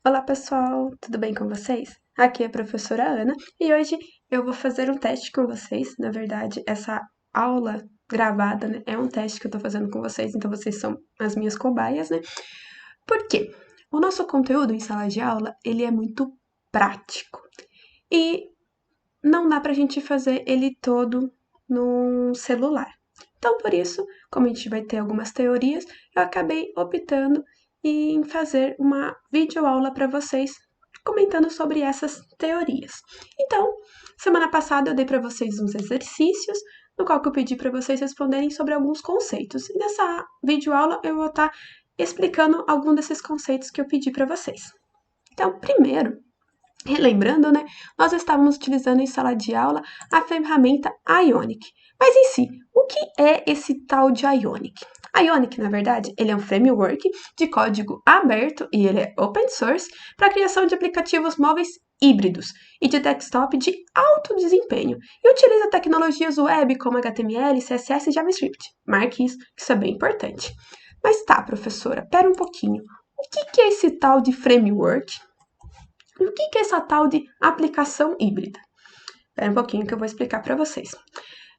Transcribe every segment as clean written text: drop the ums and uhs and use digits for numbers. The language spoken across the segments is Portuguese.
Olá pessoal, tudo bem com vocês? Aqui é a professora Ana e hoje eu vou fazer um teste com vocês. Na verdade, essa aula gravada, né, é um teste que eu tô fazendo com vocês, então vocês são as minhas cobaias, né? Por quê? O nosso conteúdo em sala de aula, ele é muito prático e não dá pra gente fazer ele todo num celular. Então, por isso, como a gente vai ter algumas teorias, eu acabei optando em fazer uma videoaula para vocês comentando sobre essas teorias. Então, semana passada eu dei para vocês uns exercícios, no qual que eu pedi para vocês responderem sobre alguns conceitos. E nessa videoaula eu vou estar explicando algum desses conceitos que eu pedi para vocês. Então, primeiro, relembrando, né, nós estávamos utilizando em sala de aula a ferramenta Ionic. Mas em si, o que é esse tal de Ionic? Ionic, na verdade, ele é um framework de código aberto e ele é open source para a criação de aplicativos móveis híbridos e de desktop de alto desempenho e utiliza tecnologias web como HTML, CSS e JavaScript. Marque isso é bem importante. Mas tá, professora, pera um pouquinho. O que é esse tal de framework? E o que é essa tal de aplicação híbrida? Espera um pouquinho que eu vou explicar para vocês.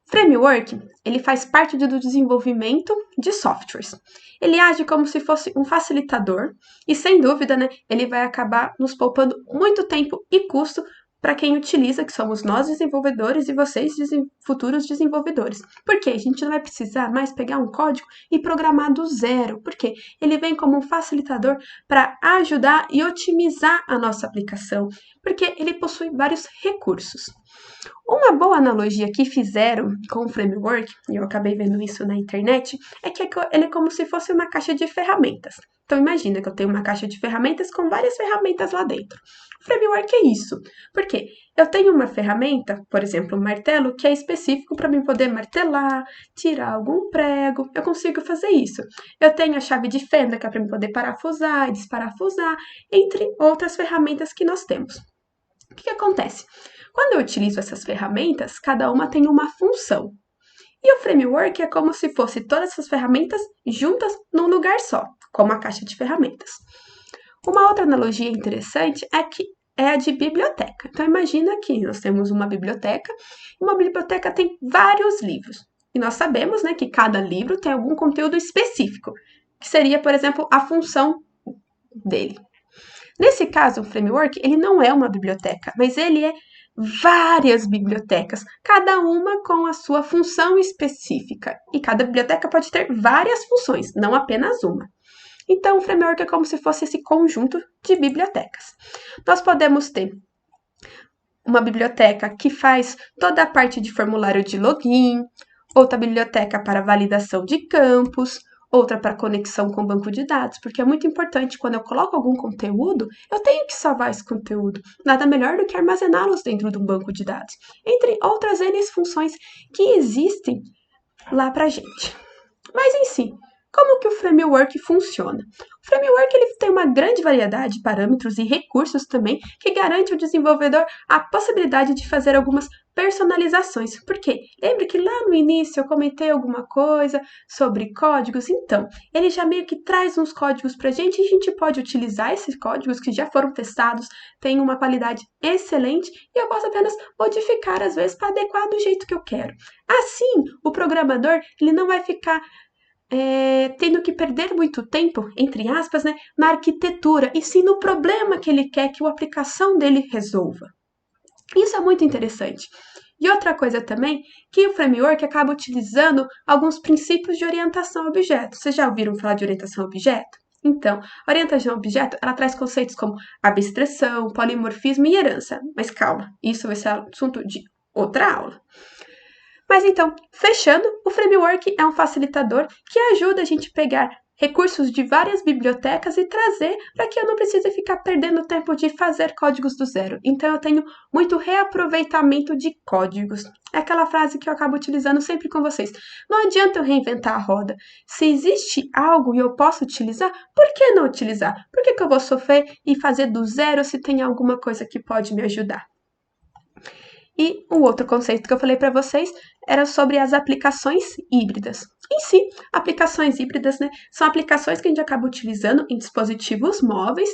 Framework, ele faz parte do desenvolvimento de softwares. Ele age como se fosse um facilitador e, sem dúvida, né, ele vai acabar nos poupando muito tempo e custo para quem utiliza, que somos nós desenvolvedores e vocês futuros desenvolvedores. Porque a gente não vai precisar mais pegar um código e programar do zero, porque ele vem como um facilitador para ajudar e otimizar a nossa aplicação, porque ele possui vários recursos. Uma boa analogia que fizeram com o framework, e eu acabei vendo isso na internet, é que ele é como se fosse uma caixa de ferramentas. Então imagina que eu tenho uma caixa de ferramentas com várias ferramentas lá dentro. O framework é isso, porque eu tenho uma ferramenta, por exemplo, um martelo, que é específico para mim poder martelar, tirar algum prego, eu consigo fazer isso. Eu tenho a chave de fenda, que é para mim poder parafusar e desparafusar, entre outras ferramentas que nós temos. O que acontece? Quando eu utilizo essas ferramentas, cada uma tem uma função. E o framework é como se fosse todas essas ferramentas juntas num lugar só, como a caixa de ferramentas. Uma outra analogia interessante é a de biblioteca. Então imagina que nós temos uma biblioteca, e uma biblioteca tem vários livros. E nós sabemos, né, que cada livro tem algum conteúdo específico, que seria, por exemplo, a função dele. Nesse caso, o framework, ele não é uma biblioteca, mas ele é várias bibliotecas, cada uma com a sua função específica. E cada biblioteca pode ter várias funções, não apenas uma. Então, o framework é como se fosse esse conjunto de bibliotecas. Nós podemos ter uma biblioteca que faz toda a parte de formulário de login, outra biblioteca para validação de campos, outra para conexão com o banco de dados, porque é muito importante quando eu coloco algum conteúdo, eu tenho que salvar esse conteúdo. Nada melhor do que armazená-los dentro de um banco de dados, entre outras N funções que existem lá para a gente. Mas em si, como que o framework funciona? O framework ele tem uma grande variedade de parâmetros e recursos também que garante ao desenvolvedor a possibilidade de fazer algumas personalizações. Porque lembre que lá no início eu comentei alguma coisa sobre códigos, então ele já meio que traz uns códigos para a gente e a gente pode utilizar esses códigos que já foram testados, têm uma qualidade excelente e eu posso apenas modificar às vezes para adequar do jeito que eu quero. Assim, o programador ele não vai ficar tendo que perder muito tempo, entre aspas, né, na arquitetura, e sim no problema que ele quer que a aplicação dele resolva. Isso é muito interessante. E outra coisa também, que o framework acaba utilizando alguns princípios de orientação a objeto. Vocês já ouviram falar de orientação a objeto? Então, a orientação a objeto, ela traz conceitos como abstração, polimorfismo e herança. Mas calma, isso vai ser assunto de outra aula. Mas então, fechando, o framework é um facilitador que ajuda a gente a pegar recursos de várias bibliotecas e trazer para que eu não precise ficar perdendo tempo de fazer códigos do zero. Então eu tenho muito reaproveitamento de códigos. É aquela frase que eu acabo utilizando sempre com vocês. Não adianta eu reinventar a roda. Se existe algo e eu posso utilizar, por que não utilizar? Por que eu vou sofrer e fazer do zero se tem alguma coisa que pode me ajudar? E o outro conceito que eu falei para vocês era sobre as aplicações híbridas. Em si, aplicações híbridas, né, são aplicações que a gente acaba utilizando em dispositivos móveis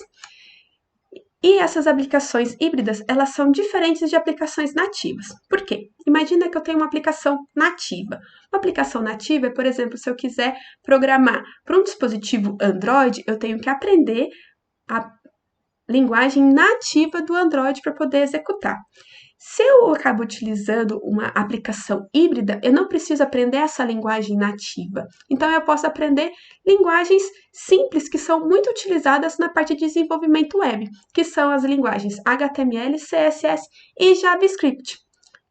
E essas aplicações híbridas, elas são diferentes de aplicações nativas. Por quê? Imagina que eu tenho uma aplicação nativa. Uma aplicação nativa é, por exemplo, se eu quiser programar para um dispositivo Android, eu tenho que aprender a linguagem nativa do Android para poder executar. Se eu acabo utilizando uma aplicação híbrida, eu não preciso aprender essa linguagem nativa. Então, eu posso aprender linguagens simples que são muito utilizadas na parte de desenvolvimento web, que são as linguagens HTML, CSS e JavaScript,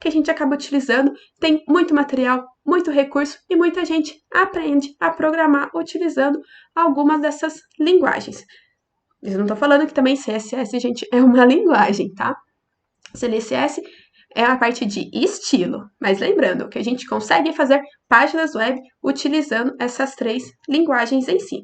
que a gente acaba utilizando. Tem muito material, muito recurso e muita gente aprende a programar utilizando algumas dessas linguagens. Eu não estou falando que também CSS, gente, é uma linguagem, tá? CSS é a parte de estilo, mas lembrando que a gente consegue fazer páginas web utilizando essas 3 linguagens em si.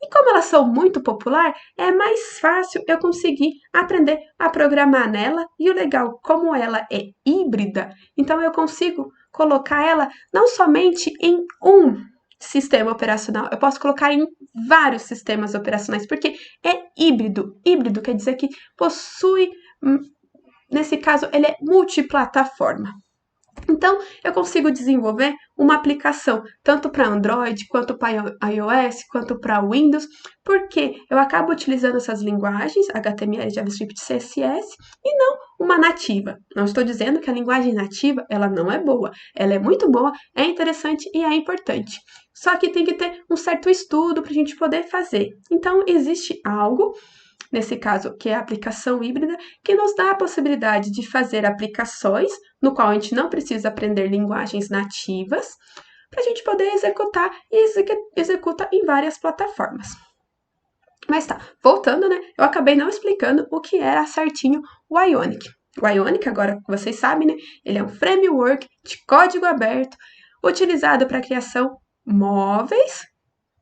E como elas são muito popular, é mais fácil eu conseguir aprender a programar nela. E o legal, como ela é híbrida, então eu consigo colocar ela não somente em um sistema operacional, eu posso colocar em vários sistemas operacionais, porque é híbrido. Híbrido quer dizer que possui, nesse caso, ele é multiplataforma. Então, eu consigo desenvolver uma aplicação tanto para Android, quanto para iOS, quanto para Windows, porque eu acabo utilizando essas linguagens, HTML, JavaScript, CSS, e não uma nativa. Não estou dizendo que a linguagem nativa, ela não é boa. Ela é muito boa, é interessante e é importante. Só que tem que ter um certo estudo para a gente poder fazer. Então, existe algo, nesse caso, que é a aplicação híbrida, que nos dá a possibilidade de fazer aplicações no qual a gente não precisa aprender linguagens nativas, para a gente poder executar e executa em várias plataformas. Mas tá, voltando, né? Eu acabei não explicando o que era certinho o Ionic. O Ionic, agora vocês sabem, né? Ele é um framework de código aberto utilizado para a criação móveis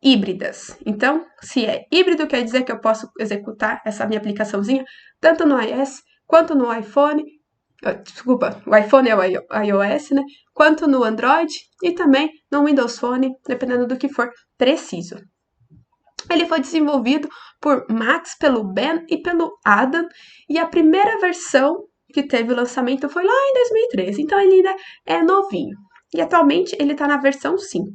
híbridas. Então, se é híbrido, quer dizer que eu posso executar essa minha aplicaçãozinha tanto no iOS quanto no iPhone. Desculpa, o iPhone é o iOS, né? Quanto no Android e também no Windows Phone, dependendo do que for preciso. Ele foi desenvolvido por Max, pelo Ben e pelo Adam, e a primeira versão que teve o lançamento foi lá em 2013, então ele ainda é novinho. E atualmente ele está na versão 5.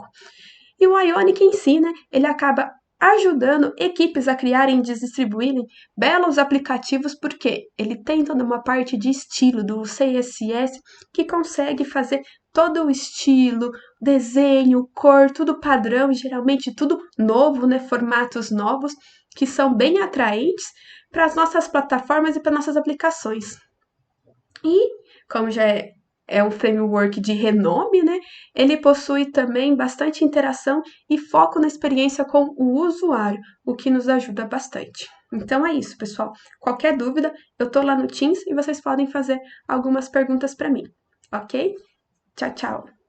E o Ionic em si, né, ele acaba ajudando equipes a criarem e distribuírem belos aplicativos, porque ele tem toda uma parte de estilo do CSS que consegue fazer todo o estilo, desenho, cor, tudo padrão e geralmente tudo novo, né, formatos novos que são bem atraentes para as nossas plataformas e para nossas aplicações. E, como já é um framework de renome, né? Ele possui também bastante interação e foco na experiência com o usuário, o que nos ajuda bastante. Então é isso, pessoal. Qualquer dúvida, eu tô lá no Teams e vocês podem fazer algumas perguntas para mim, ok? Tchau, tchau!